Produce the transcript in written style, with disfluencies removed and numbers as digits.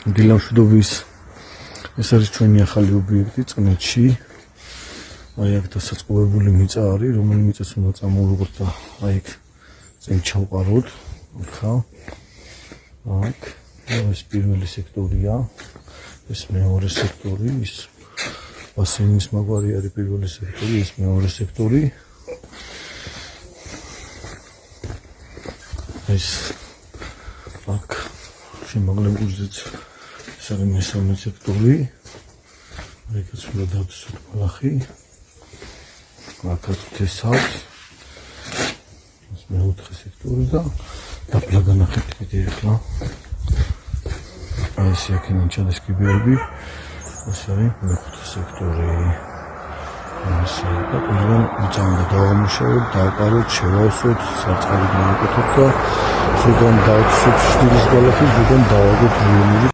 დილამშვიდობის ეს არის ჩვენი ახალი ობიექტი წნეთში. აი აქ დასაწყობებული მიწა არის, რომელიც მიწას უნდა წამოვიღოთ და აი იქ წინ ჩავყაროთ. ხა. აქ ეს პირველი სექტორია. ეს მეორე სექტორი, ის ბასეინის მაგვარი არის პირველი სექტორი, ეს მეორე სექტორი. ეს აქ შემაღლებულზეც ეს არის მესამე სექტორი. აქაც უნდა დავცვათ ბალახი. აქაც თესავთ. ეს მეოთხე სექტორი და დაბლა განახეთ კიდე ახლა. აი ეს აქედან ჩადის კიბეები. ეს არის მეხუთე სექტორი. ასე და ყველგან მიწა უნდა დავამუშავოთ, დავყაროთ, შევავსოთ, საწყალი გავაკეთოთ და ზოგან დავცვოთ შტილის ბალახი, ზოგან დავაგოთ ლიანური